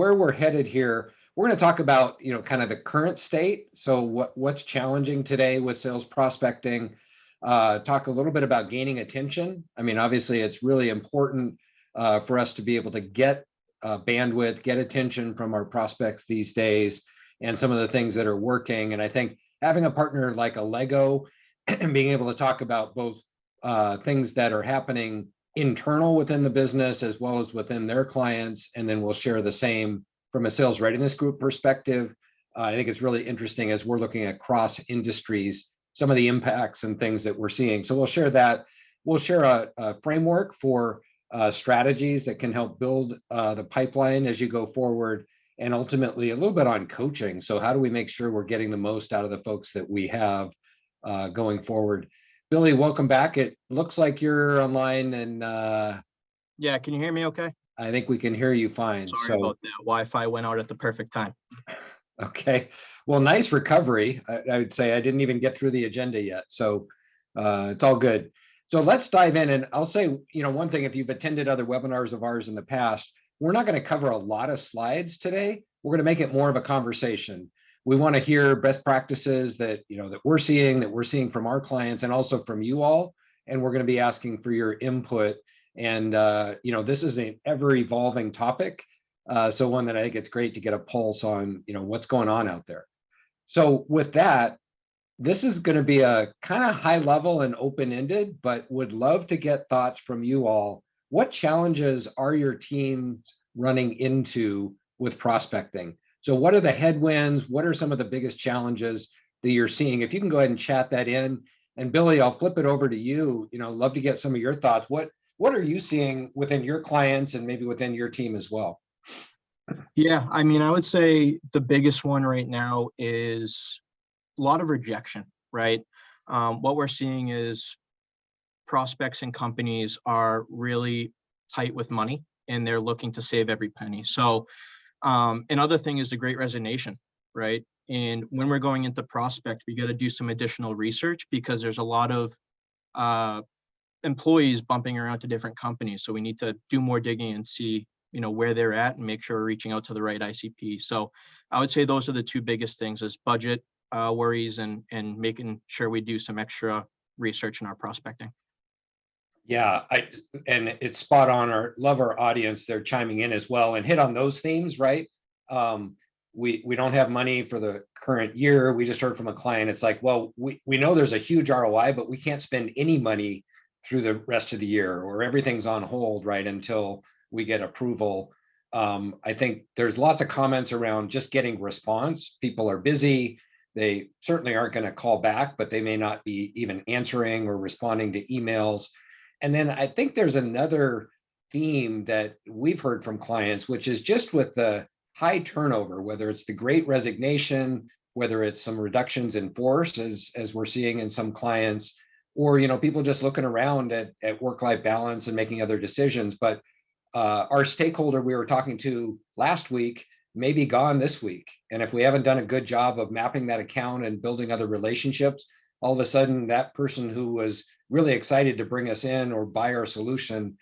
where we're headed here, we're going to talk about, kind of the current state. So what's challenging today with sales prospecting, talk a little bit about gaining attention. I mean, obviously it's really important for us to be able to get bandwidth, get attention from our prospects these days, and some of the things that are working. And I think having a partner like Allego and being able to talk about both things that are happening internal within the business as well as within their clients, and then we'll share the same from a sales readiness group perspective. I think it's really interesting as we're looking at cross industries, some of the impacts and things that we're seeing. So we'll share that. We'll share a framework for strategies that can help build the pipeline as you go forward, and ultimately a little bit on coaching. So how do we make sure we're getting the most out of the folks that we have going forward? Billy, welcome back. It looks like you're online, and yeah, can you hear me okay? I think we can hear you fine. Sorry about that. Wi-Fi went out at the perfect time. Okay. Well, nice recovery. I would say I didn't even get through the agenda yet. So it's all good. So let's dive in. And I'll say, one thing, if you've attended other webinars of ours in the past, we're not going to cover a lot of slides today. We're going to make it more of a conversation. We want to hear best practices that, that we're seeing from our clients and also from you all. And we're going to be asking for your input. And, this is an ever evolving topic. So one that I think it's great to get a pulse on, what's going on out there. So with that, this is going to be a kind of high level and open-ended, but would love to get thoughts from you all. What challenges are your teams running into with prospecting? So what are the headwinds? What are some of the biggest challenges that you're seeing? If you can go ahead and chat that in. And Billy, I'll flip it over to you. Love to get some of your thoughts. What are you seeing within your clients and maybe within your team as well? Yeah, I mean, I would say the biggest one right now is a lot of rejection, right? What we're seeing is prospects and companies are really tight with money and they're looking to save every penny. So another thing is the great resignation, right? And when we're going into prospect, we got to do some additional research because there's a lot of employees bumping around to different companies. So we need to do more digging and see, where they're at and make sure we're reaching out to the right ICP. So I would say those are the two biggest things: is budget worries and making sure we do some extra research in our prospecting. Yeah, and it's spot on. Love our audience. They're chiming in as well and hit on those themes, right? We don't have money for the current year. We just heard from a client. It's like, well, we know there's a huge ROI, but we can't spend any money through the rest of the year, or everything's on hold, right, until we get approval. I think there's lots of comments around just getting response. People are busy. They certainly aren't going to call back, but they may not be even answering or responding to emails. And then I think there's another theme that we've heard from clients, which is just with the high turnover, whether it's the great resignation, whether it's some reductions in force, as we're seeing in some clients, or people just looking around at work-life balance and making other decisions. But our stakeholder we were talking to last week may be gone this week. And if we haven't done a good job of mapping that account and building other relationships, all of a sudden that person who was really excited to bring us in or buy our solution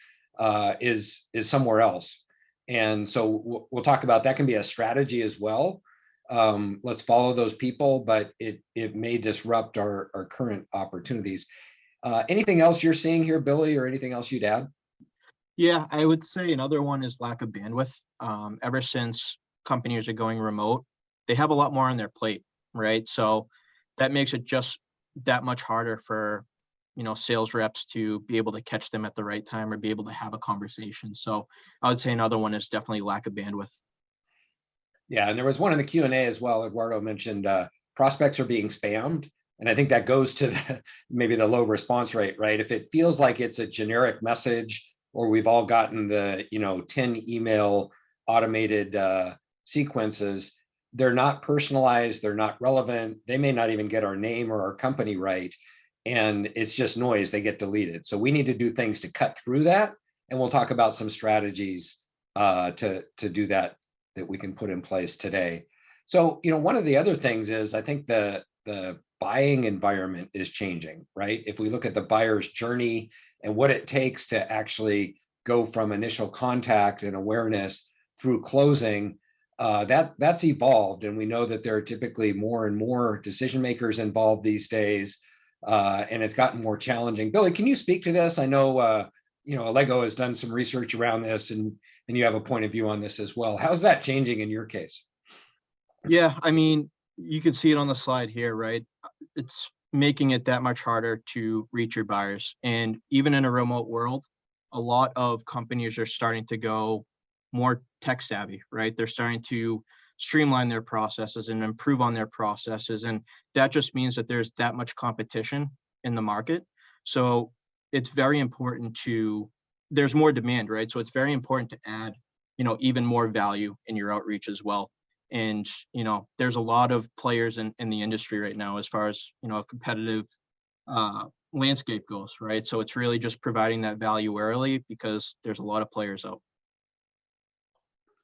is somewhere else. And so we'll talk about that. Can be a strategy as well. Let's follow those people, but it may disrupt our current opportunities. Anything else you're seeing here, Billy, or anything else you'd add? Yeah, I would say another one is lack of bandwidth. Ever since companies are going remote, they have a lot more on their plate, right? So that makes it just that much harder for, sales reps to be able to catch them at the right time or be able to have a conversation. So I would say another one is definitely lack of bandwidth. Yeah, and there was one in the Q&A as well. Eduardo mentioned prospects are being spammed. And I think that goes to maybe the low response rate, right? If it feels like it's a generic message, or we've all gotten the 10 email automated sequences, they're not personalized, they're not relevant, they may not even get our name or our company right, and it's just noise, they get deleted. So we need to do things to cut through that, and we'll talk about some strategies to do that we can put in place today. So one of the other things is, I think the buying environment is changing, right? If we look at the buyer's journey and what it takes to actually go from initial contact and awareness through closing, that's evolved, and we know that there are typically more and more decision makers involved these days, and it's gotten more challenging. Billy, can you speak to this? I know Allego has done some research around this, and you have a point of view on this as well. How's that changing in your case? Yeah, I mean, you can see it on the slide here, right? It's making it that much harder to reach your buyers. And even in a remote world, a lot of companies are starting to go more tech savvy, right? They're starting to streamline their processes and improve on their processes. And that just means that there's that much competition in the market. So it's very important there's more demand, right? So it's very important to add, even more value in your outreach as well. And there's a lot of players in the industry right now as far as a competitive landscape goes, right? So it's really just providing that value early because there's a lot of players out.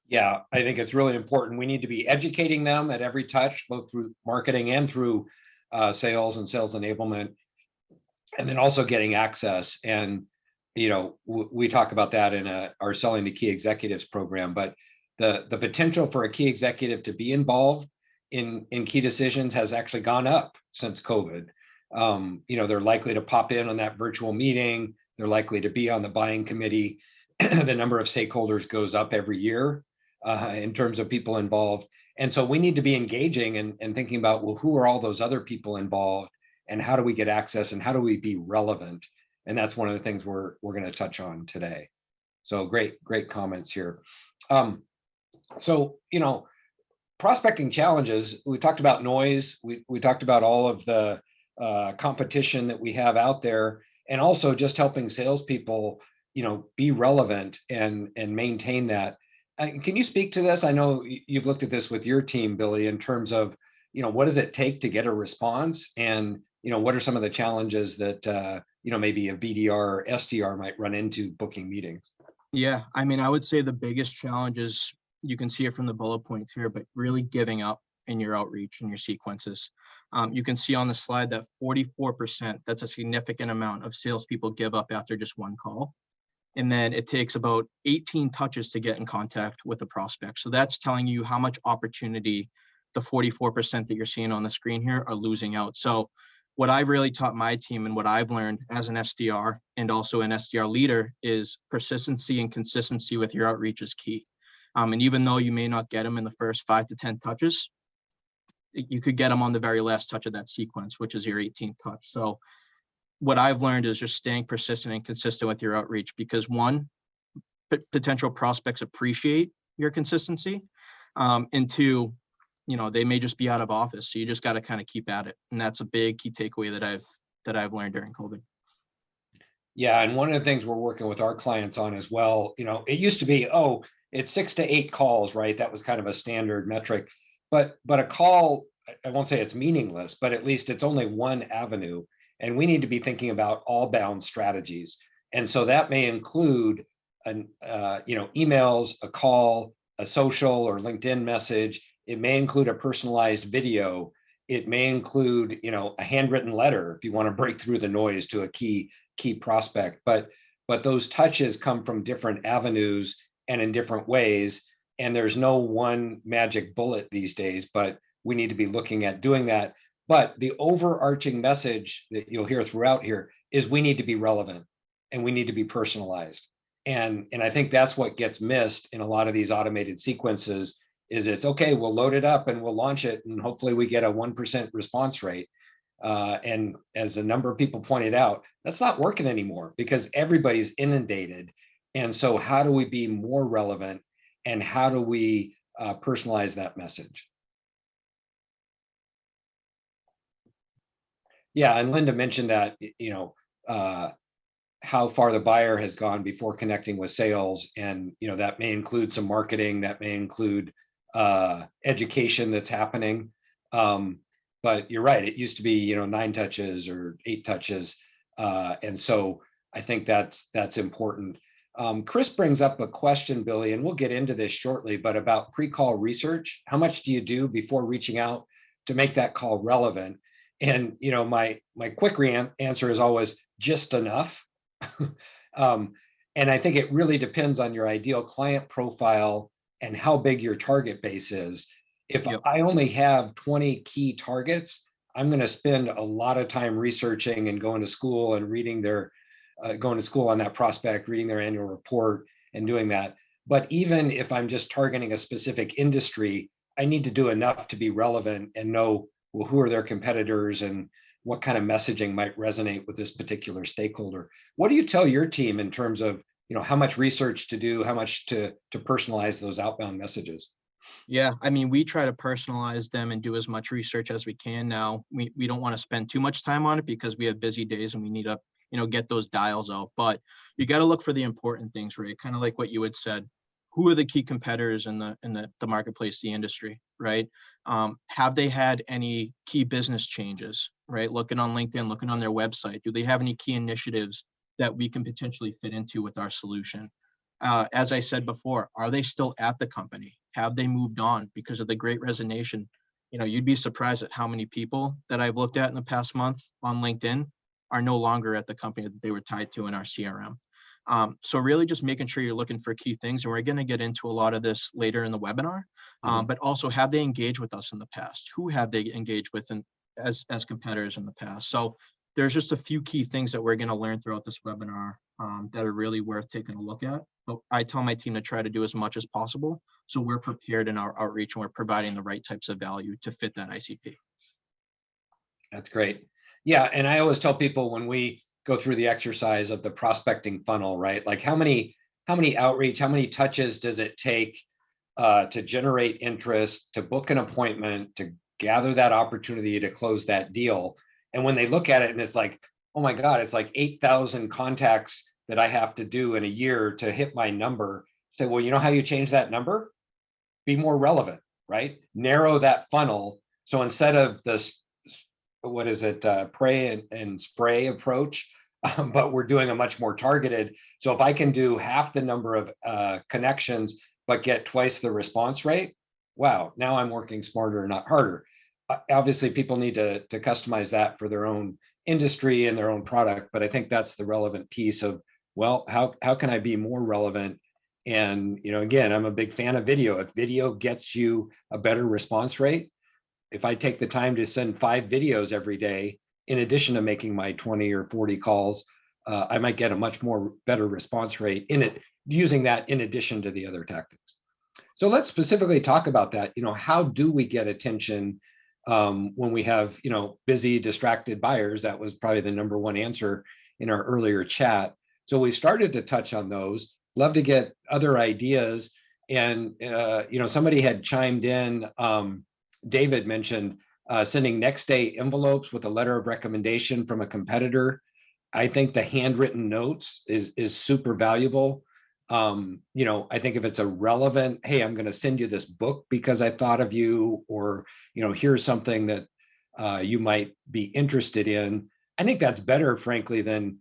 Yeah, I think it's really important. We need to be educating them at every touch, both through marketing and through sales and sales enablement, and then also getting access. And we talk about that in our Selling to Key Executives program, but the potential for a key executive to be involved in key decisions has actually gone up since COVID. They're likely to pop in on that virtual meeting. They're likely to be on the buying committee. The number of stakeholders goes up every year in terms of people involved. And so we need to be engaging and thinking about, well, who are all those other people involved, and how do we get access, and how do we be relevant? And that's one of the things we're going to touch on today. So great comments here. So, prospecting challenges, we talked about noise. We talked about all of the competition that we have out there, and also just helping salespeople, be relevant and maintain that. Can you speak to this? I know you've looked at this with your team, Billy, in terms of, what does it take to get a response? And, what are some of the challenges that, maybe a BDR or SDR might run into booking meetings? Yeah, I mean, I would say the biggest challenge is, you can see it from the bullet points here, but really giving up in your outreach and your sequences. You can see on the slide that 44%, that's a significant amount of salespeople give up after just one call. And then it takes about 18 touches to get in contact with a prospect. So that's telling you how much opportunity the 44% that you're seeing on the screen here are losing out. So what I've really taught my team and what I've learned as an SDR and also an SDR leader is persistency and consistency with your outreach is key. And even though you may not get them in the first 5 to 10 touches, you could get them on the very last touch of that sequence, which is your 18th touch. So what I've learned is just staying persistent and consistent with your outreach, because one, potential prospects appreciate your consistency. And two, they may just be out of office. So you just got to kind of keep at it. And that's a big key takeaway that I've learned during COVID. Yeah. And one of the things we're working with our clients on as well, it used to be, it's 6 to 8 calls, right? That was kind of a standard metric, but a call, I won't say it's meaningless, but at least it's only one avenue. And we need to be thinking about all bound strategies. And so that may include emails, a call, a social or LinkedIn message. It may include a personalized video. It may include, a handwritten letter if you want to break through the noise to a key prospect. But those touches come from different avenues and in different ways. And there's no one magic bullet these days, but we need to be looking at doing that. But the overarching message that you'll hear throughout here is we need to be relevant and we need to be personalized. And I think that's what gets missed in a lot of these automated sequences is it's okay, we'll load it up and we'll launch it and hopefully we get a 1% response rate. And as a number of people pointed out, that's not working anymore because everybody's inundated. And so how do we be more relevant and how do we personalize that message? Yeah, and Linda mentioned that, how far the buyer has gone before connecting with sales. And, that may include some marketing, that may include education that's happening. But you're right, it used to be, 9 touches or 8 touches. And so I think that's important. Chris brings up a question, Billy, and we'll get into this shortly, but about pre-call research. How much do you do before reaching out to make that call relevant? And my quick answer is always just enough. And I think it really depends on your ideal client profile and how big your target base is. If Yep. I only have 20 key targets, I'm going to spend a lot of time researching and going to school and reading going to school on that prospect, reading their annual report and doing that. But even if I'm just targeting a specific industry, I need to do enough to be relevant and know, well, who are their competitors and what kind of messaging might resonate with this particular stakeholder. What do you tell your team in terms of, how much research to do, how much to personalize those outbound messages? Yeah, I mean, we try to personalize them and do as much research as we can now. We don't want to spend too much time on it because we have busy days and we need to, get those dials out. But you got to look for the important things, right? Kind of like what you had said. Who are the key competitors in the marketplace, the industry, right? Have they had any key business changes, right? Looking on LinkedIn, looking on their website. Do they have any key initiatives that we can potentially fit into with our solution? As I said before, are they still at the company? Have they moved on because of the great resignation? You'd be surprised at how many people that I've looked at in the past month on LinkedIn are no longer at the company that they were tied to in our CRM. So really just making sure you're looking for key things. And we're going to get into a lot of this later in the webinar, but also have they engaged with us in the past? Who have they engaged with as competitors in the past? So there's just a few key things that we're going to learn throughout this webinar that are really worth taking a look at. But I tell my team to try to do as much as possible so we're prepared in our outreach and we're providing the right types of value to fit that ICP. That's great. Yeah, and I always tell people when we go through the exercise of the prospecting funnel, right? Like how many outreach, how many touches does it take to generate interest, to book an appointment, to gather that opportunity to close that deal? And when they look at it and it's like, oh my God, it's like 8,000 contacts that I have to do in a year to hit my number. Say, well, you know how you change that number? Be more relevant, right? Narrow that funnel. So instead of this, what is it, pray and spray approach, but we're doing a much more targeted. So if I can do half the number of connections, but get twice the response rate, wow, now I'm working smarter, not harder. Obviously, people need to customize that for their own industry and their own product, but I think that's the relevant piece of, well, how can I be more relevant? And again, I'm a big fan of video. If video gets you a better response rate, if I take the time to send 5 videos every day, in addition to making my 20 or 40 calls, I might get a much more better response rate in it, using that in addition to the other tactics. So let's specifically talk about that. How do we get attention when we have, busy, distracted buyers? That was probably the number one answer in our earlier chat. So we started to touch on those. Love to get other ideas. And, somebody had chimed in, David mentioned sending next day envelopes with a letter of recommendation from a competitor. I think the handwritten notes is super valuable. I think if it's a relevant, hey, I'm going to send you this book because I thought of you, or, here's something that you might be interested in. I think that's better, frankly, than,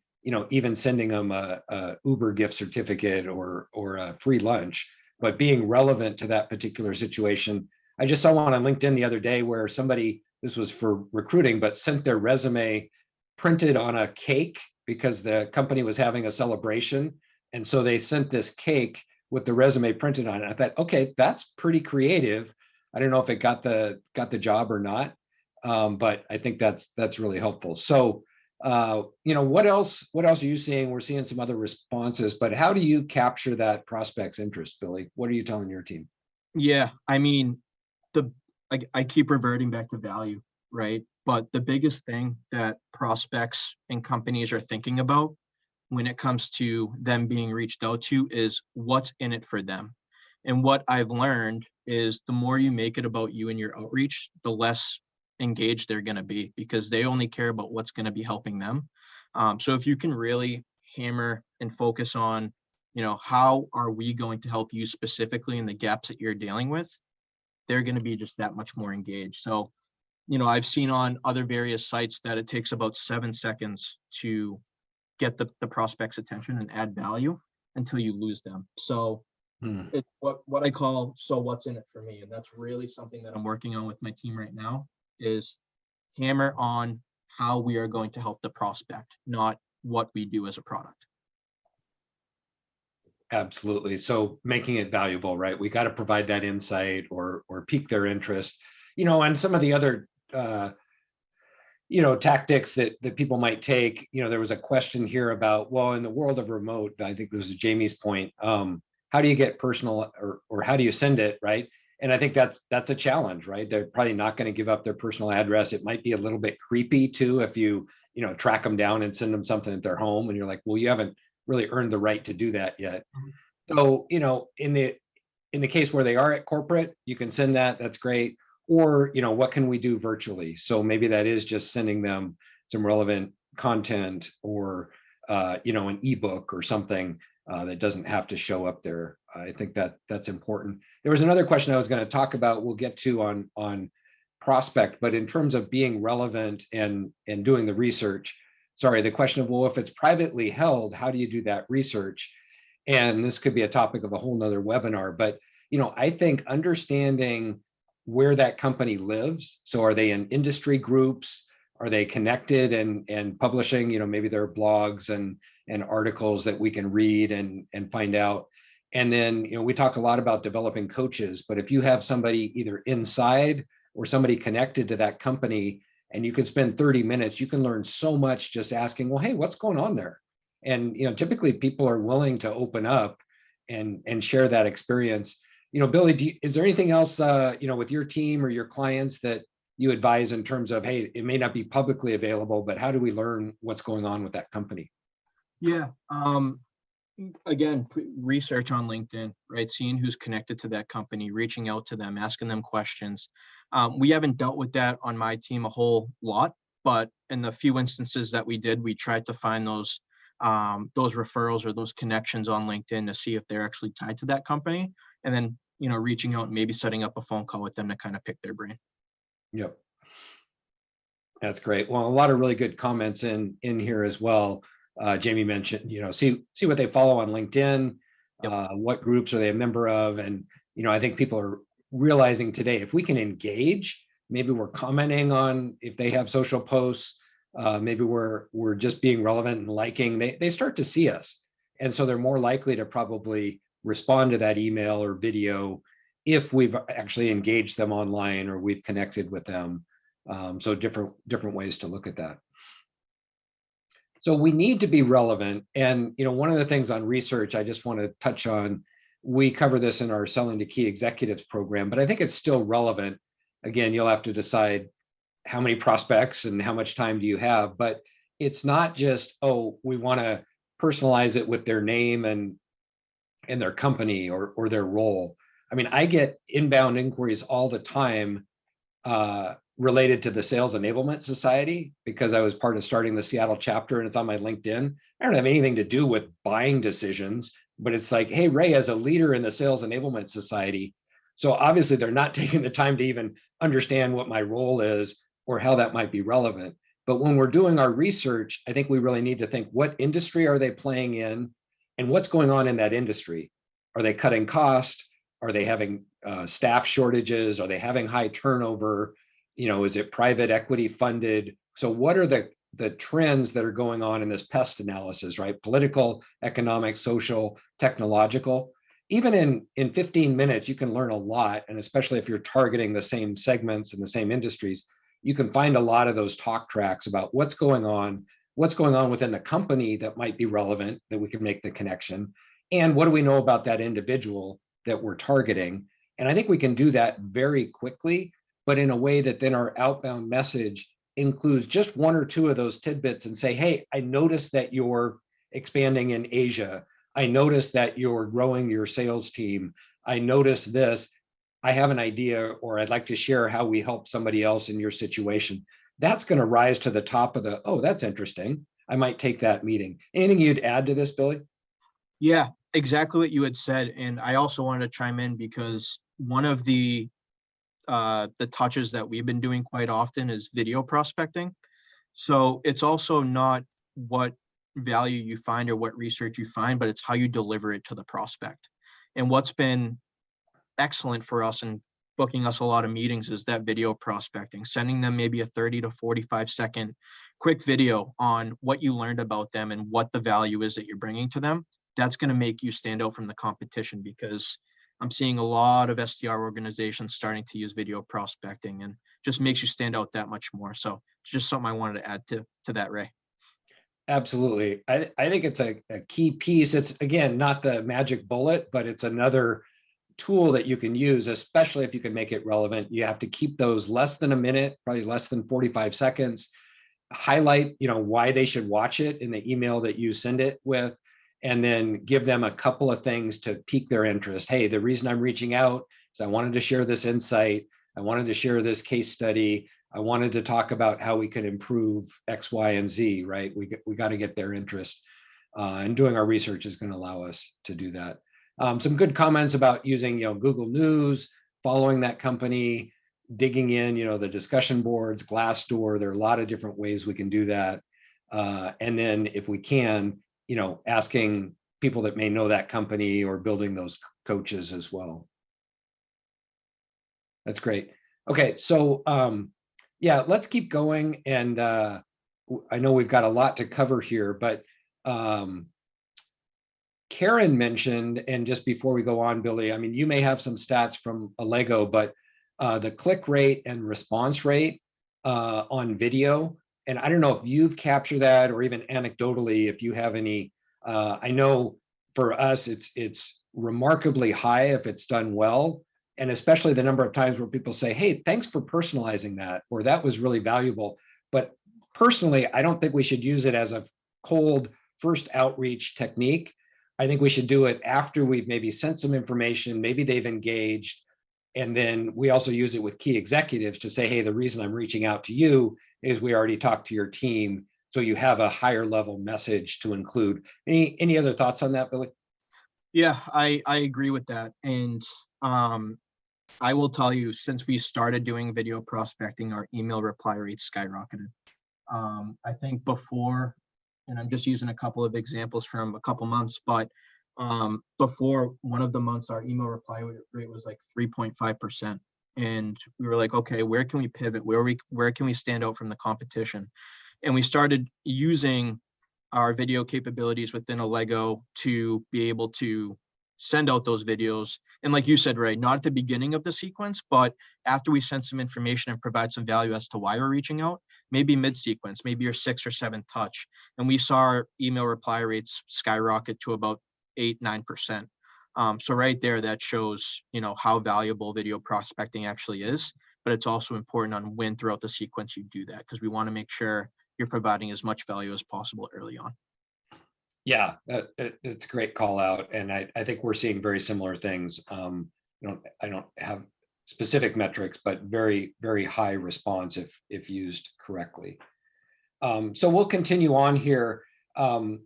even sending them a Uber gift certificate or a free lunch, but being relevant to that particular situation. I just saw one on LinkedIn the other day where somebody, this was for recruiting, but sent their resume printed on a cake because the company was having a celebration. And so they sent this cake with the resume printed on it. I thought, okay, that's pretty creative. I don't know if it got the job or not, but I think that's really helpful. So, what else are you seeing? We're seeing some other responses, but how do you capture that prospect's interest, Billy? What are you telling your team? Yeah, I mean, I keep reverting back to value, right? But the biggest thing that prospects and companies are thinking about when it comes to them being reached out to is what's in it for them. And what I've learned is the more you make it about you and your outreach, the less engaged they're going to be because they only care about what's going to be helping them. So if you can really hammer and focus on, how are we going to help you specifically in the gaps that you're dealing with, they're going to be just that much more engaged. So, I've seen on other various sites that it takes about 7 seconds to get the prospect's attention and add value until you lose them. So it's what I call, so what's in it for me? And that's really something that I'm working on with my team right now is hammer on how we are going to help the prospect, not what we do as a product. Absolutely. So making it valuable, right? We got to provide that insight or pique their interest. And some of the other tactics that people might take. There was a question here about, well, in the world of remote, I think this is Jamie's point. How do you get personal, or how do you send it, right? And I think that's a challenge, right? They're probably not going to give up their personal address. It might be a little bit creepy too if you track them down and send them something at their home, and you're like, well, you haven't really earned the right to do that yet. So, in the case where they are at corporate, you can send that. That's great. Or, what can we do virtually? So maybe that is just sending them some relevant content, or, an ebook or something that doesn't have to show up there. I think that's important. There was another question I was going to talk about. We'll get to on prospect, but in terms of being relevant and doing the research. Sorry, the question of, well, if it's privately held, how do you do that research? And this could be a topic of a whole nother webinar, but I think understanding where that company lives. So are they in industry groups? Are they connected and publishing, maybe there are blogs and articles that we can read and find out. And then, we talk a lot about developing coaches, but if you have somebody either inside or somebody connected to that company, and you can spend 30 minutes, you can learn so much just asking, well, hey, what's going on there? And typically people are willing to open up and share that experience. Billy, is there anything else with your team or your clients that you advise in terms of, hey, it may not be publicly available, but how do we learn what's going on with that company? Yeah. Again, research on LinkedIn, right? Seeing who's connected to that company, reaching out to them, asking them questions. We haven't dealt with that on my team a whole lot, but in the few instances that we did, we tried to find those referrals or those connections on LinkedIn to see if they're actually tied to that company, and then reaching out and maybe setting up a phone call with them to kind of pick their brain. Yep, that's great. Well, a lot of really good comments in here as well. Jamie mentioned, see what they follow on LinkedIn. Yep. What groups are they a member of? And I think people are realizing today, if we can engage, maybe we're commenting on if they have social posts. Maybe we're just being relevant and liking, they start to see us. And so they're more likely to probably respond to that email or video if we've actually engaged them online or we've connected with them. So different ways to look at that. So we need to be relevant. And one of the things on research I just want to touch on, we cover this in our Selling to Key Executives program, but I think it's still relevant. Again, you'll have to decide how many prospects and how much time do you have, but it's not just, oh, we want to personalize it with their name and their company or their role. I mean, I get inbound inquiries all the time related to the Sales Enablement Society, because I was part of starting the Seattle chapter and it's on my LinkedIn. I don't have anything to do with buying decisions, but it's like, hey, Ray, as a leader in the Sales Enablement Society. So obviously they're not taking the time to even understand what my role is or how that might be relevant. But when we're doing our research, I think we really need to think, what industry are they playing in and what's going on in that industry? Are they cutting cost? Are they having staff shortages? Are they having high turnover? Is it private equity funded? So what are the trends that are going on in this pest analysis, right? Political, economic, social, technological. Even in 15 minutes, you can learn a lot. And especially if you're targeting the same segments and the same industries, you can find a lot of those talk tracks about what's going on within the company that might be relevant, that we can make the connection. And what do we know about that individual that we're targeting? And I think we can do that very quickly, but in a way that then our outbound message includes just one or two of those tidbits and say, hey, I noticed that you're expanding in Asia. I noticed that you're growing your sales team. I noticed this. I have an idea, or I'd like to share how we help somebody else in your situation. That's going to rise to the top of the, oh, that's interesting. I might take that meeting. Anything you'd add to this, Billy? Yeah, exactly what you had said. And I also wanted to chime in because one of the touches that we've been doing quite often is video prospecting. So it's also not what value you find or what research you find, but it's how you deliver it to the prospect. And what's been excellent for us in booking us a lot of meetings is that video prospecting, sending them maybe a 30 to 45-second quick video on what you learned about them and what the value is that you're bringing to them. that's going to make you stand out from the competition, because I'm seeing a lot of SDR organizations starting to use video prospecting, and just makes you stand out that much more. So it's just something I wanted to add to that, Ray. Absolutely. I think it's a key piece. It's, again, not the magic bullet, but it's another tool that you can use, especially if you can make it relevant. You have to keep those less than a minute, probably less than 45 seconds. Highlight, why they should watch it in the email that you send it with, and then give them a couple of things to pique their interest. Hey, the reason I'm reaching out is I wanted to share this insight. I wanted to share this case study. I wanted to talk about how we could improve X, Y, and Z, right? We got to get their interest. And doing our research is going to allow us to do that. Some good comments about using, Google News, following that company, digging in, the discussion boards, Glassdoor. There are a lot of different ways we can do that. And then if we can, asking people that may know that company, or building those coaches as well. That's great. Okay, so yeah, let's keep going. And I know we've got a lot to cover here, but Karen mentioned, and just before we go on, Billy, I mean, you may have some stats from Allego, but the click rate and response rate on video, and I don't know if you've captured that, or even anecdotally, if you have any. I know for us, it's remarkably high if it's done well, and especially the number of times where people say, "Hey, thanks for personalizing that," or "That was really valuable." But personally, I don't think we should use it as a cold first outreach technique. I think we should do it after we've maybe sent some information, maybe they've engaged, and then we also use it with key executives to say, hey, the reason I'm reaching out to you is we already talked to your team, so you have a higher level message to include. Any other thoughts on that, Billy? Yeah, I agree with that. And I will tell you, since we started doing video prospecting, our email reply rate skyrocketed. I think before, and I'm just using a couple of examples from a couple months, but before one of the months, our email reply rate was like 3.5%. And we were like, okay, where can we pivot? Where can we stand out from the competition? And we started using our video capabilities within Allego to be able to send out those videos. And like you said, Ray, not at the beginning of the sequence, but after we send some information and provide some value as to why we're reaching out, maybe mid-sequence, maybe your 6th or 7th touch. And we saw our email reply rates skyrocket to about 8-9%. So right there, that shows, how valuable video prospecting actually is, but it's also important on when throughout the sequence you do that, because we want to make sure you're providing as much value as possible early on. Yeah, it's a great call out, and I think we're seeing very similar things. I don't have specific metrics, but very, very high response if used correctly. So we'll continue on here, and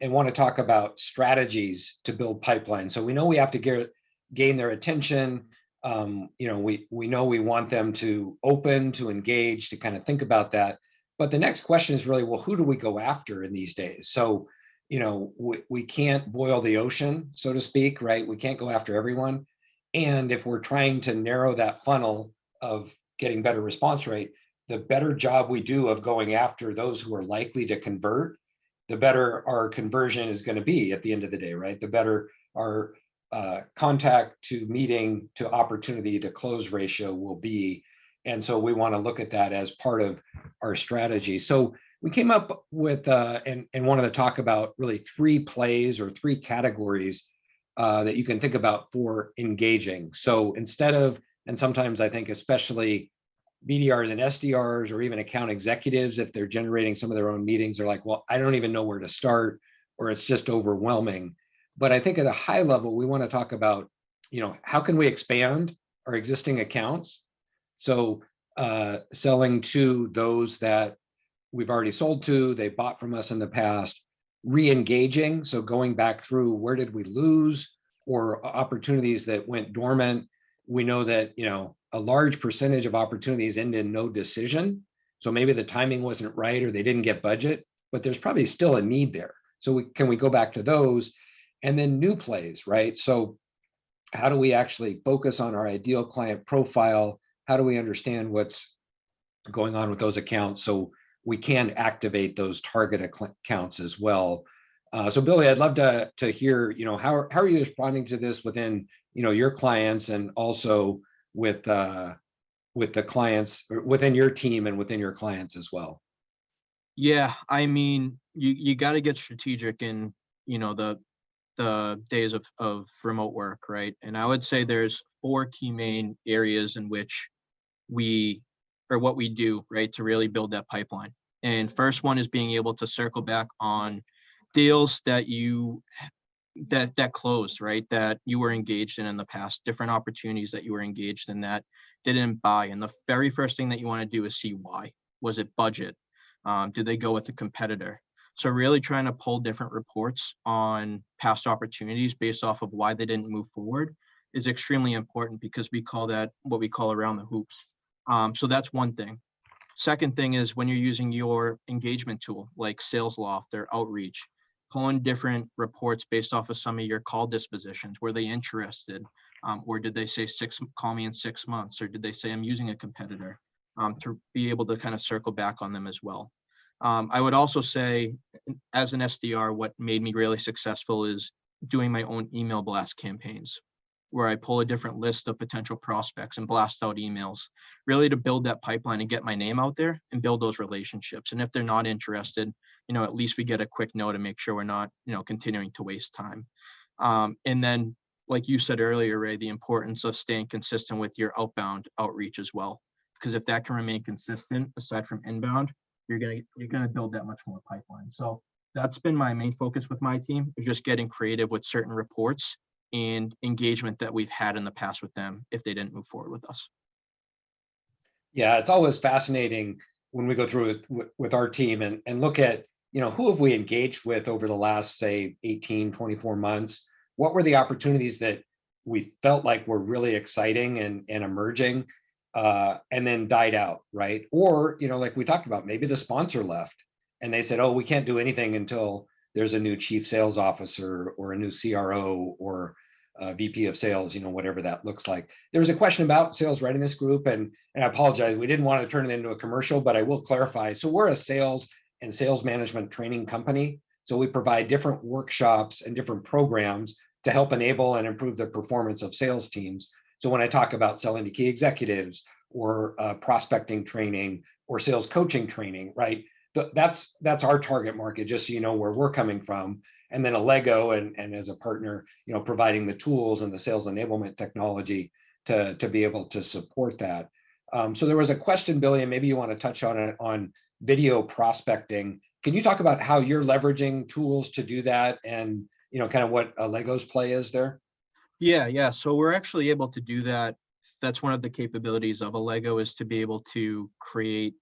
want to talk about strategies to build pipeline. So we know we have to gain their attention. We know we want them to open, to engage, to kind of think about that. But the next question is really, well, who do we go after in these days? So we can't boil the ocean, so to speak, right? We can't go after everyone. And if we're trying to narrow that funnel of getting better response rate, the better job we do of going after those who are likely to convert, the better our conversion is going to be at the end of the day, right? The better our contact to meeting to opportunity to close ratio will be. And so we want to look at that as part of our strategy. So we came up with and wanted to talk about really 3 plays or 3 categories that you can think about for engaging. So instead of, and sometimes I think especially BDRs and SDRs, or even account executives, if they're generating some of their own meetings, they're like, well, I don't even know where to start, or it's just overwhelming. But I think at a high level, we want to talk about, how can we expand our existing accounts? So selling to those that we've already sold to, they bought from us in the past, re-engaging. So going back through, where did we lose, or opportunities that went dormant. We know that, a large percentage of opportunities end in no decision. So maybe the timing wasn't right, or they didn't get budget, but there's probably still a need there. So can we go back to those? And then new plays, right? So how do we actually focus on our ideal client profile? How do we understand what's going on with those accounts, so we can activate those target accounts as well? So Billy, I'd love to hear, how are you responding to this within, your clients, and also with the clients, or within your team and within your clients as well. Yeah, I mean, you got to get strategic in, the days of remote work, right? And I would say there's four key main areas in which we or what we do, right, to really build that pipeline. And first one is being able to circle back on deals that closed, right, that you were engaged in the past, different opportunities that you were engaged in that didn't buy. And the very first thing that you want to do is see why. Was it budget? Did they go with a competitor? So really trying to pull different reports on past opportunities based off of why they didn't move forward is extremely important, because we call that what we call around the hoops. So that's one thing. Second thing is when you're using your engagement tool like Salesloft or Outreach, pulling different reports based off of some of your call dispositions. Were they interested? Or did they say call me in 6 months? Or did they say I'm using a competitor? To be able to kind of circle back on them as well. I would also say, as an SDR, what made me really successful is doing my own email blast campaigns, where I pull a different list of potential prospects and blast out emails, really to build that pipeline and get my name out there and build those relationships. And if they're not interested, at least we get a quick note to make sure we're not, continuing to waste time. And then, like you said earlier, Ray, the importance of staying consistent with your outbound outreach as well. Because if that can remain consistent, aside from inbound, you're gonna build that much more pipeline. So that's been my main focus with my team, is just getting creative with certain reports and engagement that we've had in the past with them if they didn't move forward with us. Yeah, it's always fascinating when we go through it with our team and look at, who have we engaged with over the last, say, 18, 24 months? What were the opportunities that we felt like were really exciting and emerging, and then died out, right? Or, like we talked about, maybe the sponsor left and they said, oh, we can't do anything until there's a new chief sales officer or a new CRO or VP of sales, whatever that looks like. There was a question about sales readiness group, and I apologize, we didn't want to turn it into a commercial, but I will clarify. So we're a sales and sales management training company. So we provide different workshops and different programs to help enable and improve the performance of sales teams. So when I talk about selling to key executives or prospecting training or sales coaching training, right? That's our target market, just so you know where we're coming from. And then Allego and as a partner, providing the tools and the sales enablement technology to be able to support that. So there was a question, Billy, and maybe you want to touch on it, on video prospecting. Can you talk about how you're leveraging tools to do that, and kind of what Allego's play is there? Yeah. So we're actually able to do that. That's one of the capabilities of Allego, is to be able to create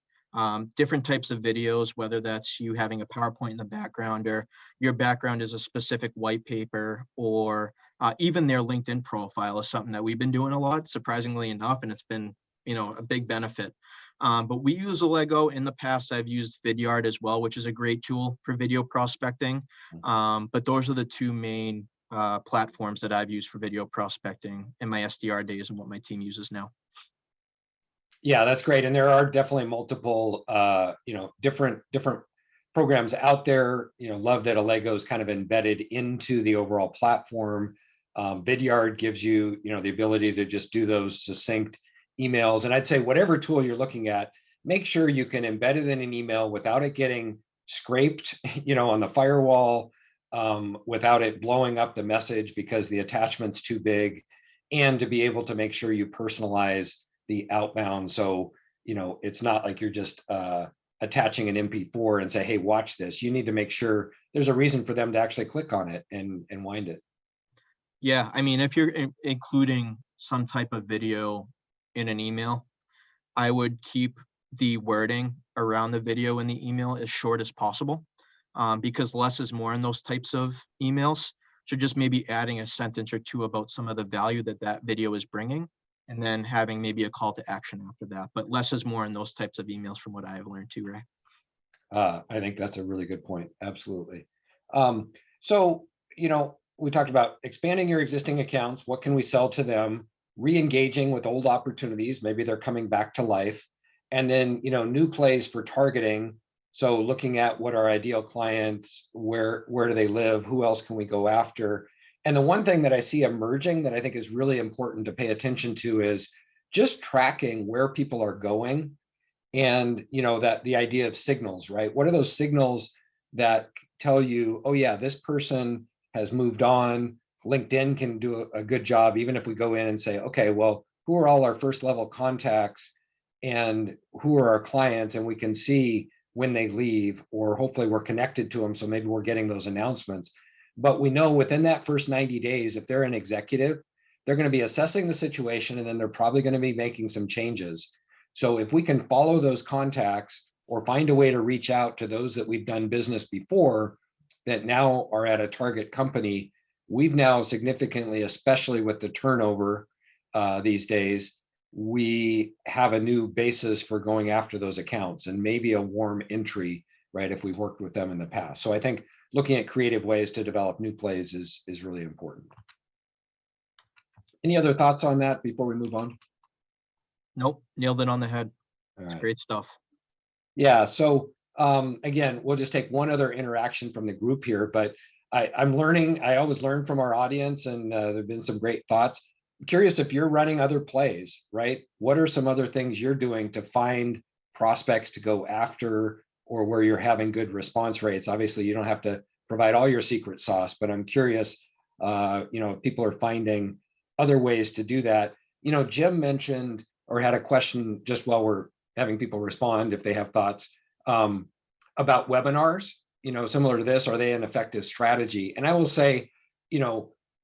different types of videos, whether that's you having a PowerPoint in the background, or your background is a specific white paper, or even their LinkedIn profile is something that we've been doing a lot, surprisingly enough, and it's been, a big benefit. But we use Allego. In the past, I've used Vidyard as well, which is a great tool for video prospecting. But those are the two main platforms that I've used for video prospecting in my SDR days and what my team uses now. Yeah, that's great. And there are definitely multiple, different programs out there. Love that Allego is kind of embedded into the overall platform. Vidyard gives you, the ability to just do those succinct emails. And I'd say whatever tool you're looking at, make sure you can embed it in an email without it getting scraped, on the firewall, without it blowing up the message because the attachment's too big, and to be able to make sure you personalize the outbound. So, it's not like you're just attaching an MP4 and say, hey, watch this. You need to make sure there's a reason for them to actually click on it and wind it. Yeah, I mean, if you're including some type of video in an email, I would keep the wording around the video in the email as short as possible, because less is more in those types of emails. So just maybe adding a sentence or two about some of the value that video is bringing, and then having maybe a call to action after that. But less is more in those types of emails, from what I have learned too, Ray. I think that's a really good point. Absolutely. So, we talked about expanding your existing accounts. What can we sell to them? Re-engaging with old opportunities. Maybe they're coming back to life. And then, new plays for targeting So looking at what our ideal clients, where do they live, who else can we go after? And the one thing that I see emerging that I think is really important to pay attention to is just tracking where people are going, and that the idea of signals, right? What are those signals that tell you, oh yeah, this person has moved on? LinkedIn can do a good job, even if we go in and say, okay, well, who are all our first level contacts and who are our clients, and we can see when they leave, or hopefully we're connected to them, so maybe we're getting those announcements. But we know within that first 90 days, if they're an executive, they're going to be assessing the situation, and then they're probably going to be making some changes. So if we can follow those contacts or find a way to reach out to those that we've done business before that now are at a target company, we've now significantly, especially with the turnover these days, we have a new basis for going after those accounts, and maybe a warm entry, right, if we've worked with them in the past. So I think looking at creative ways to develop new plays is really important. Any other thoughts on that before we move on? Nope, nailed it on the head. All It's right. great stuff. Yeah, so again, we'll just take one other interaction from the group here, but I'm learning, I always learn from our audience, and there've been some great thoughts. I'm curious if you're running other plays, right? What are some other things you're doing to find prospects to go after, or where you're having good response rates? Obviously, you don't have to provide all your secret sauce, but I'm curious, if people are finding other ways to do that. Jim mentioned or had a question just while we're having people respond if they have thoughts about webinars, similar to this. Are they an effective strategy? And I will say,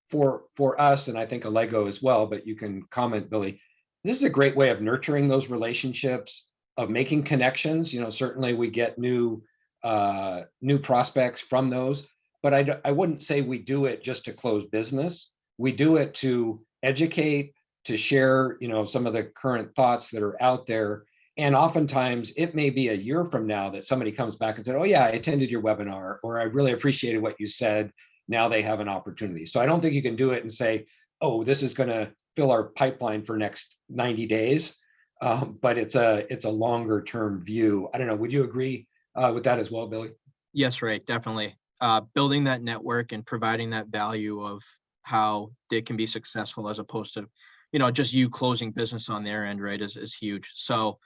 for us, and I think Allego as well, but you can comment, Billy, this is a great way of nurturing those relationships, of making connections. Certainly we get new prospects from those, but I wouldn't say we do it just to close business. We do it to educate, to share, some of the current thoughts that are out there. And oftentimes it may be a year from now that somebody comes back and said, oh yeah, I attended your webinar, or I really appreciated what you said. Now they have an opportunity. So I don't think you can do it and say, oh, this is going to fill our pipeline for next 90 days. But it's a longer term view. I don't know. Would you agree with that as well, Billy? Yes, right, definitely. Building that network and providing that value of how they can be successful, as opposed to, just you closing business on their end, right, is huge. So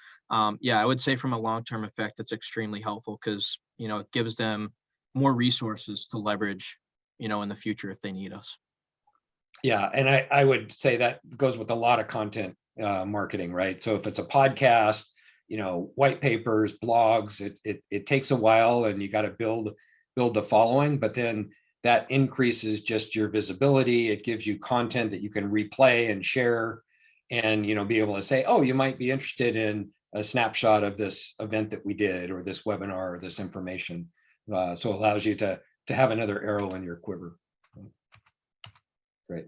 yeah, I would say from a long-term effect, it's extremely helpful, because, it gives them more resources to leverage, in the future if they need us. Yeah, and I would say that goes with a lot of content marketing, right? So if it's a podcast, white papers, blogs, it takes a while, and you got to build the following, but then that increases just your visibility. It gives you content that you can replay and share, and be able to say, oh, you might be interested in a snapshot of this event that we did, or this webinar, or this information. So it allows you to have another arrow in your quiver. Great.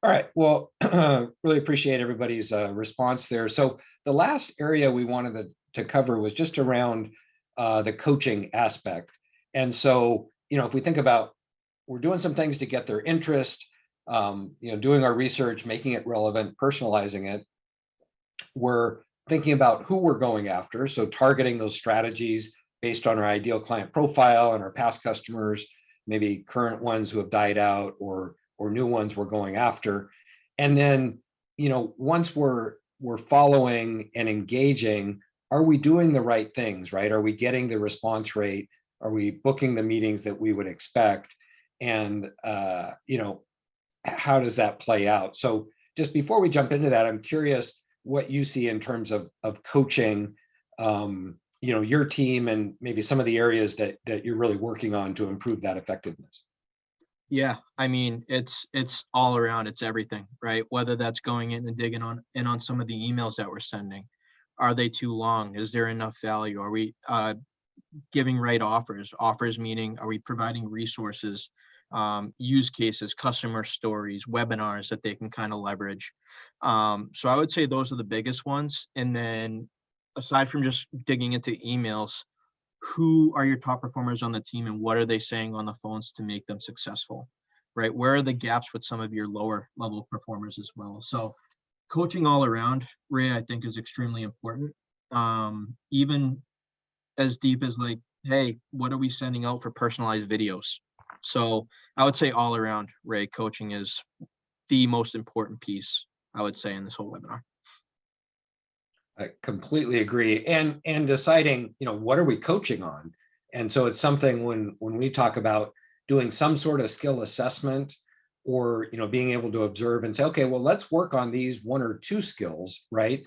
All right. Well, really appreciate everybody's response there. So the last area we wanted to cover was just around the coaching aspect. And so, if we think about, we're doing some things to get their interest, doing our research, making it relevant, personalizing it. We're thinking about who we're going after. So targeting those strategies based on our ideal client profile and our past customers, maybe current ones who have died out, or new ones we're going after. And then, once we're following and engaging, are we doing the right things, right? Are we getting the response rate? Are we booking the meetings that we would expect? And, how does that play out? So just before we jump into that, I'm curious what you see in terms of coaching, your team, and maybe some of the areas that you're really working on to improve that effectiveness. Yeah, I mean, it's all around, it's everything, right? Whether that's going in and digging on some of the emails that we're sending. Are they too long? Is there enough value? Are we giving right offers, meaning, are we providing resources, use cases, customer stories, webinars that they can kind of leverage? So I would say those are the biggest ones. And then, aside from just digging into emails, who are your top performers on the team, and what are they saying on the phones to make them successful, right? Where are the gaps with some of your lower level performers as well? So coaching all around, Ray, I think is extremely important. Even as deep as, like, hey, what are we sending out for personalized videos? So I would say all around, Ray, coaching is the most important piece, I would say, in this whole webinar. I completely agree. And deciding, what are we coaching on? And so it's something when we talk about doing some sort of skill assessment or being able to observe and say, okay, well, let's work on these one or two skills, right?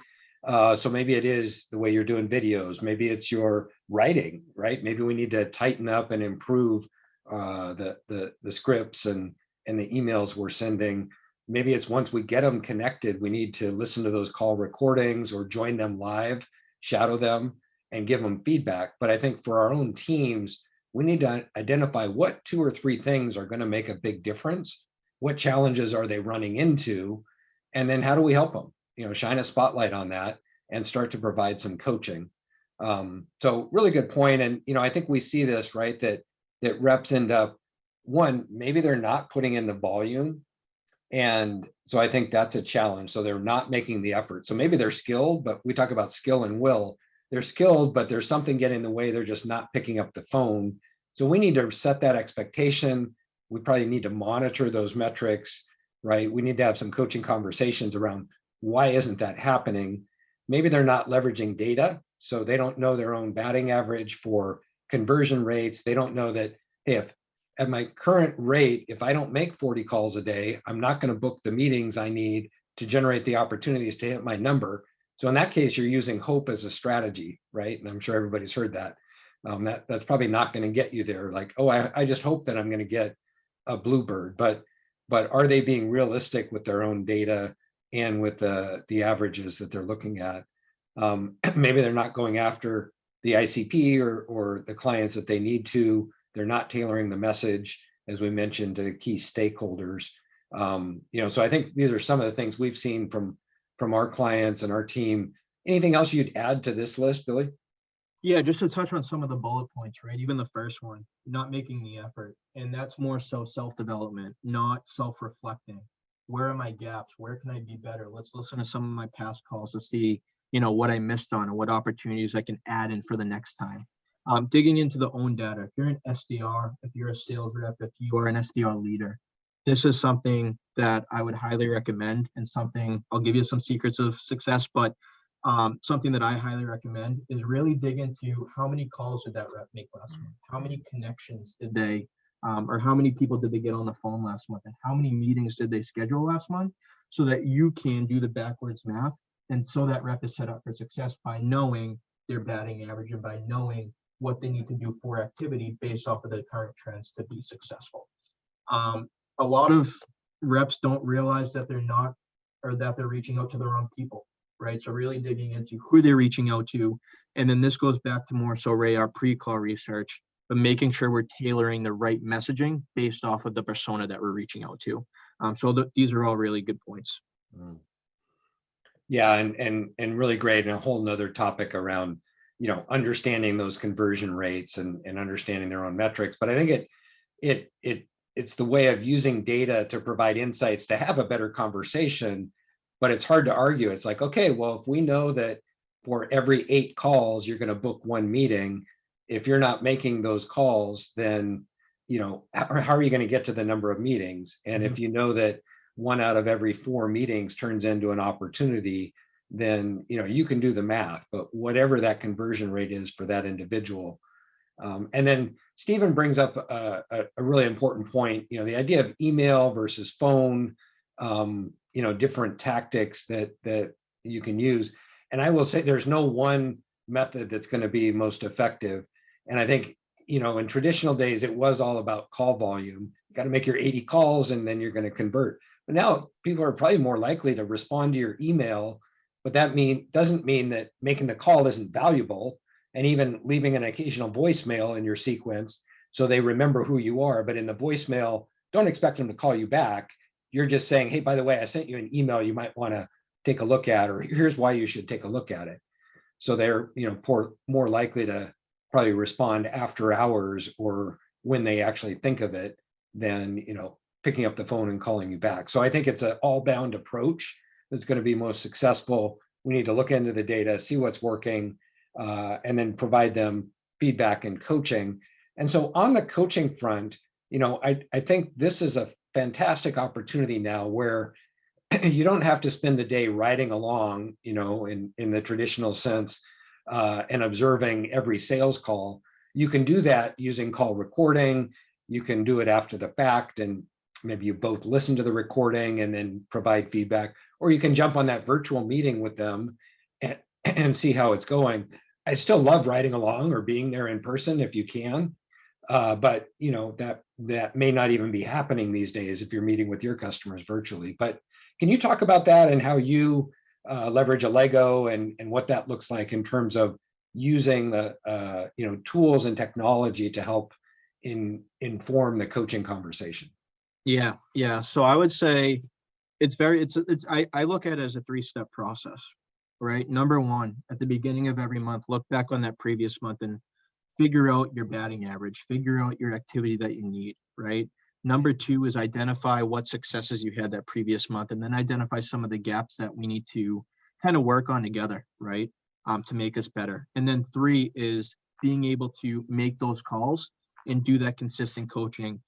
So maybe it is the way you're doing videos, maybe it's your writing, right? Maybe we need to tighten up and improve the scripts and the emails we're sending. Maybe it's once we get them connected, we need to listen to those call recordings or join them live, shadow them, and give them feedback. But I think for our own teams, we need to identify what 2 or 3 things are going to make a big difference. What challenges are they running into? And then how do we help them? Shine a spotlight on that and start to provide some coaching. So really good point. And I think we see this, right? That reps end up, one, maybe they're not putting in the volume, and so I think that's a challenge. So they're not making the effort. So maybe they're skilled, but we talk about skill and will. They're skilled, but there's something getting in the way. They're just not picking up the phone. So we need to set that expectation. We probably need to monitor those metrics, right? We need to have some coaching conversations around why isn't that happening? Maybe they're not leveraging data. So they don't know their own batting average for conversion rates. They don't know that, hey, if at my current rate, if I don't make 40 calls a day, I'm not going to book the meetings I need to generate the opportunities to hit my number. So in that case, you're using hope as a strategy, right? And I'm sure everybody's heard that. That's probably not going to get you there. Like, oh, I just hope that I'm going to get a bluebird. But are they being realistic with their own data and with the averages that they're looking at? Maybe they're not going after the ICP or the clients that they need to. They're not tailoring the message, as we mentioned, to key stakeholders. So I think these are some of the things we've seen from our clients and our team. Anything else you'd add to this list, Billy? Yeah, just to touch on some of the bullet points, right? Even the first one, not making the effort. And that's more so self-development, not self-reflecting. Where are my gaps? Where can I be better? Let's listen to some of my past calls to see, what I missed on and what opportunities I can add in for the next time. Digging into the own data. If you're an SDR, if you're a sales rep, if you are an SDR leader, this is something that I would highly recommend, and something I'll give you some secrets of success, but something that I highly recommend is really dig into how many calls did that rep make last month? How many connections did they, or how many people did they get on the phone last month? And how many meetings did they schedule last month? So that you can do the backwards math. And so that rep is set up for success by knowing their batting average and by knowing what they need to do for activity based off of the current trends to be successful. A lot of reps don't realize that they're not, or that they're reaching out to the wrong people, right? So really digging into who they're reaching out to. And then this goes back to more so, Ray, our pre-call research, but making sure we're tailoring the right messaging based off of the persona that we're reaching out to. These are all really good points. Yeah, and really great, and a whole nother topic around understanding those conversion rates and understanding their own metrics. But I think it's the way of using data to provide insights to have a better conversation. But it's hard to argue. It's like, okay, well, if we know that for every 8 calls you're going to book 1 meeting, if you're not making those calls, then how are you going to get to the number of meetings? And if you know that 1 out of every 4 meetings turns into an opportunity, then you can do the math. But whatever that conversion rate is for that individual. And then Stephen brings up a really important point, the idea of email versus phone, different tactics that you can use. And I will say there's no one method that's going to be most effective. And I think, in traditional days, it was all about call volume. You got to make your 80 calls and then you're going to convert. But now people are probably more likely to respond to your email, but that doesn't mean that making the call isn't valuable, and even leaving an occasional voicemail in your sequence so they remember who you are. But in the voicemail, don't expect them to call you back. You're just saying, hey, by the way, I sent you an email you might want to take a look at, or here's why you should take a look at it. So they're more likely to probably respond after hours or when they actually think of it than picking up the phone and calling you back. So I think it's an all-bound approach that's going to be most successful. We need to look into the data, see what's working, and then provide them feedback and coaching. And so on the coaching front, I think this is a fantastic opportunity now where you don't have to spend the day riding along, in the traditional sense, and observing every sales call. You can do that using call recording. You can do it after the fact, and maybe you both listen to the recording and then provide feedback, or you can jump on that virtual meeting with them and see how it's going. I still love riding along or being there in person if you can. But that may not even be happening these days if you're meeting with your customers virtually. But can you talk about that and how you leverage Allego and what that looks like in terms of using the tools and technology to help inform the coaching conversation? Yeah. So I would say I look at it as a 3-step process, right? Number one, at the beginning of every month, look back on that previous month and figure out your batting average, figure out your activity that you need, right? Number two is identify what successes you had that previous month, and then identify some of the gaps that we need to kind of work on together, right? To make us better. And then 3 is being able to make those calls and do that consistent coaching.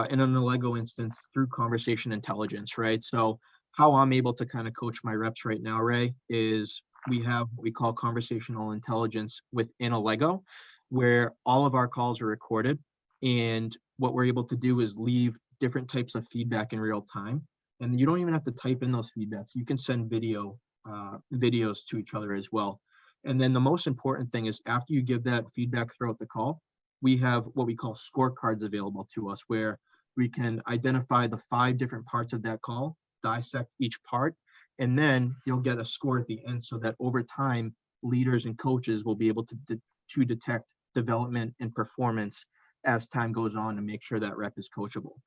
In an Allego instance, through conversation intelligence, right? So how I'm able to kind of coach my reps right now, Ray, is we have what we call conversational intelligence within Allego, where all of our calls are recorded. And what we're able to do is leave different types of feedback in real time. And you don't even have to type in those feedbacks. You can send videos to each other as well. And then the most important thing is after you give that feedback throughout the call, we have what we call scorecards available to us, where we can identify the 5 different parts of that call, dissect each part, and then you'll get a score at the end, so that over time, leaders and coaches will be able to detect development and performance as time goes on to make sure that rep is coachable.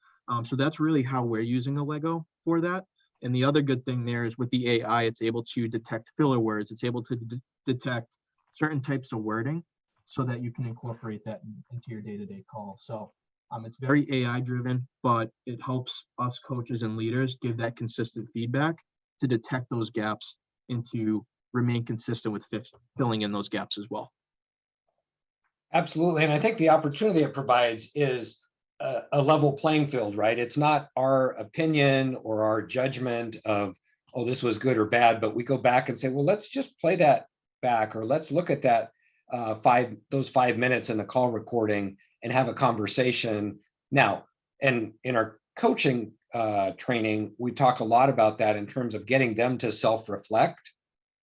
So that's really how we're using Allego for that. And the other good thing there is with the AI, it's able to detect filler words. It's able to detect certain types of wording so that you can incorporate that into your day-to-day call. So it's very AI driven, but it helps us coaches and leaders give that consistent feedback to detect those gaps and to remain consistent with filling in those gaps as well. Absolutely. And I think the opportunity it provides is a level playing field, right? It's not our opinion or our judgment of, oh, this was good or bad, but we go back and say, well, let's just play that back, or let's look at that those 5 minutes in the call recording and have a conversation. Now, and in our coaching training, we talk a lot about that in terms of getting them to self-reflect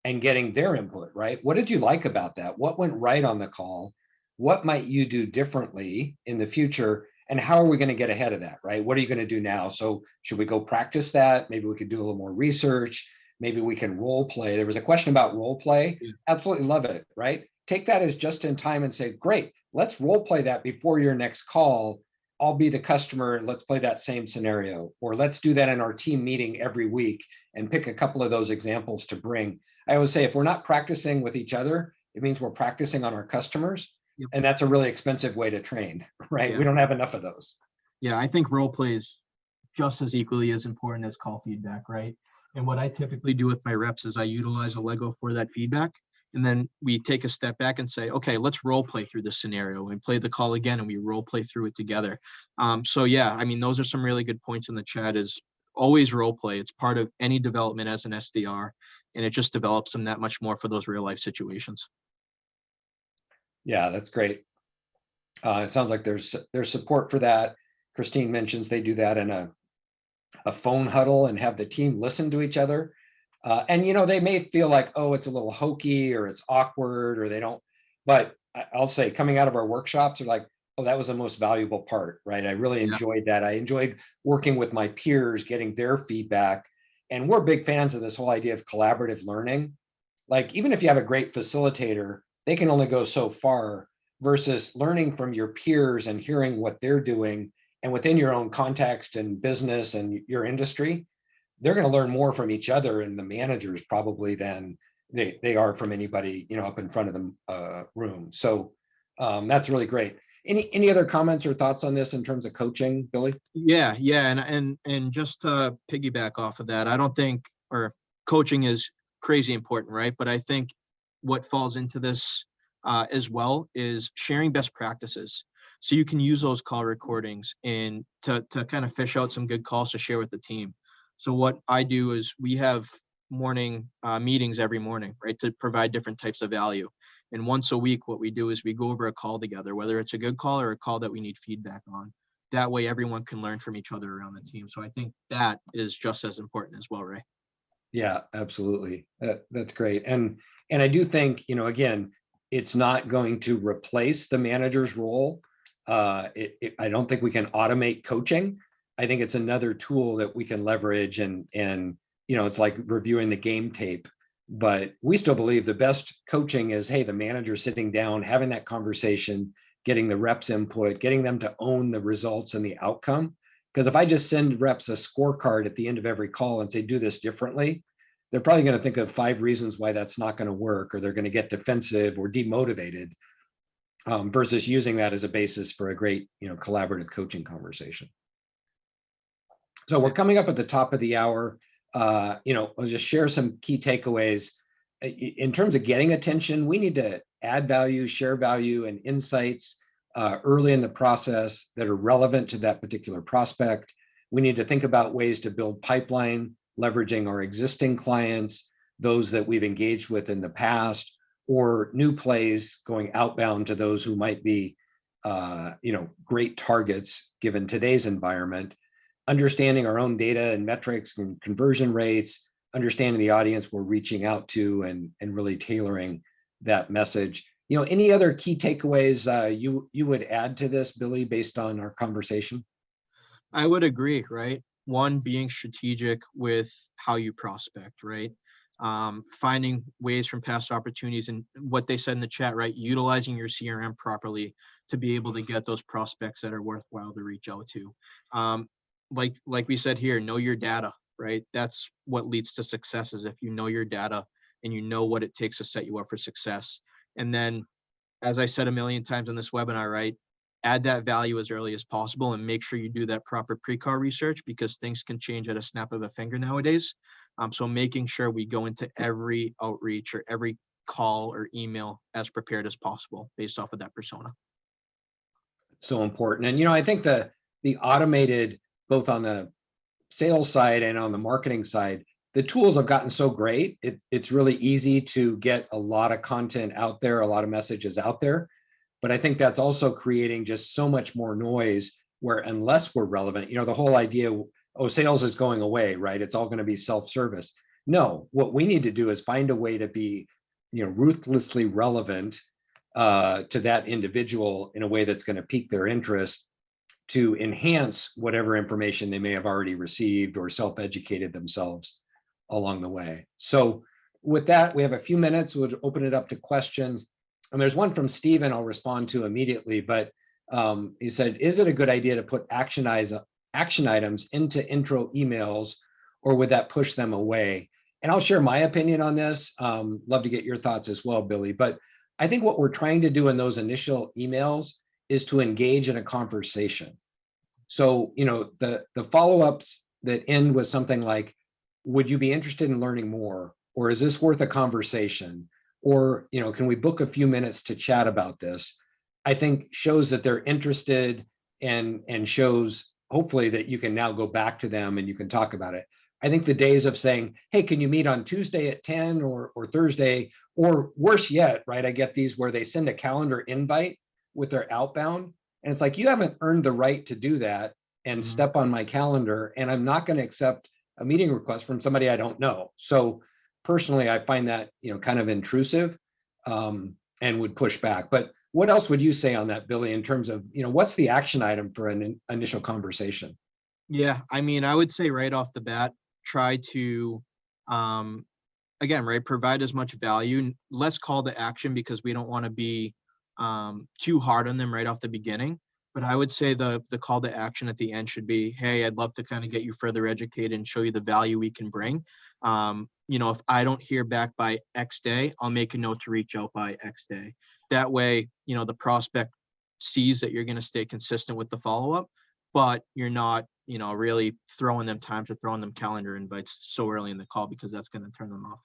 and getting their input, right? What did you like about that? What went right on the call? What might you do differently in the future? And how are we going to get ahead of that, right? What are you going to do now? So should we go practice that? Maybe we could do a little more research. Maybe we can role play. There was a question about role play. Absolutely love it, right? Take that as just in time and say, great, let's role play that before your next call. I'll be the customer and let's play that same scenario. Or let's do that in our team meeting every week and pick a couple of those examples to bring. I always say, if we're not practicing with each other, it means we're practicing on our customers. Yep. And that's a really expensive way to train, right? Yeah. We don't have enough of those. Yeah, I think role play is just as equally as important as call feedback, right? And what I typically do with my reps is I utilize Allego for that feedback. And then we take a step back and say, okay, let's role play through this scenario. We play the call again and we role play through it together. So yeah, I mean, those are some really good points in the chat. Is always role play. It's part of any development as an SDR, and it just develops them that much more for those real life situations. Yeah, that's great. It sounds like there's support for that. Christine mentions they do that in a phone huddle and have the team listen to each other. And they may feel like, oh, it's a little hokey or it's awkward or they don't, but I'll say coming out of our workshops are like, oh, that was the most valuable part, right? I really enjoyed that. I enjoyed working with my peers, getting their feedback. And we're big fans of this whole idea of collaborative learning. Like, even if you have a great facilitator, they can only go so far, versus learning from your peers and hearing what they're doing. And within your own context and business and your industry, they're going to learn more from each other and the managers probably than they are from anybody, up in front of the room. So that's really great. Any other comments or thoughts on this in terms of coaching, Billy? Yeah. And just to piggyback off of that, I don't think, or coaching is crazy important, right? But I think what falls into this as well is sharing best practices. So you can use those call recordings and to kind of fish out some good calls to share with the team. So what I do is we have morning meetings every morning, right, to provide different types of value. And once a week, what we do is we go over a call together, whether it's a good call or a call that we need feedback on. That way, everyone can learn from each other around the team. So I think that is just as important as well, Ray. Yeah, absolutely. That's great. And I do think, again, it's not going to replace the manager's role. I don't think we can automate coaching. I think it's another tool that we can leverage and it's like reviewing the game tape. But we still believe the best coaching is, hey, the manager sitting down, having that conversation, getting the reps input, getting them to own the results and the outcome. Because if I just send reps a scorecard at the end of every call and say, do this differently, they're probably going to think of 5 reasons why that's not going to work, or they're going to get defensive or demotivated, versus using that as a basis for a great, collaborative coaching conversation. So we're coming up at the top of the hour. I'll just share some key takeaways. In terms of getting attention, we need to add value, share value and insights early in the process that are relevant to that particular prospect. We need to think about ways to build pipeline, leveraging our existing clients, those that we've engaged with in the past, or new plays going outbound to those who might be, great targets given today's environment. Understanding our own data and metrics and conversion rates, understanding the audience we're reaching out to, and really tailoring that message. Any other key takeaways you would add to this, Billy, based on our conversation? I would agree, right? One, being strategic with how you prospect, right? Finding ways from past opportunities and what they said in the chat, right? Utilizing your CRM properly to be able to get those prospects that are worthwhile to reach out to. Like we said here, know your data, right? That's what leads to success, is if you know your data and you know what it takes to set you up for success. And then, as I said a million times on this webinar, right? Add that value as early as possible and make sure you do that proper pre-call research, because things can change at a snap of a finger nowadays. So making sure we go into every outreach or every call or email as prepared as possible based off of that persona. So important. And, I think the automated, both on the sales side and on the marketing side, the tools have gotten so great. It's really easy to get a lot of content out there, a lot of messages out there. But I think that's also creating just so much more noise, where unless we're relevant, the whole idea, sales is going away, right? It's all going to be self-service. No, what we need to do is find a way to be, ruthlessly relevant to that individual in a way that's going to pique their interest, to enhance whatever information they may have already received or self-educated themselves along the way. So with that, we have a few minutes. We'll open it up to questions. And there's one from Stephen I'll respond to immediately, but he said, is it a good idea to put action items into intro emails, or would that push them away? And I'll share my opinion on this. Love to get your thoughts as well, Billy. But I think what we're trying to do in those initial emails is to engage in a conversation. So, the follow-ups that end with something like, would you be interested in learning more? Or is this worth a conversation? Or, can we book a few minutes to chat about this? I think shows that they're interested, and shows hopefully that you can now go back to them and you can talk about it. I think the days of saying, hey, can you meet on Tuesday at 10 or Thursday, or worse yet, right? I get these where they send a calendar invite with their outbound. And it's like, you haven't earned the right to do that and step on my calendar. And I'm not going to accept a meeting request from somebody I don't know. So personally, I find that, kind of intrusive, and would push back. But what else would you say on that, Billy, in terms of, what's the action item for an initial conversation? Yeah, I mean, I would say right off the bat, try to, again, right, provide as much value, less call to action, because we don't want to be too hard on them right off the beginning. But I would say the call to action at the end should be, hey, I'd love to kind of get you further educated and show you the value we can bring. If I don't hear back by X day, I'll make a note to reach out by X day. That way, the prospect sees that you're going to stay consistent with the follow-up, but you're not, really throwing them times or throwing them calendar invites so early in the call, because that's going to turn them off.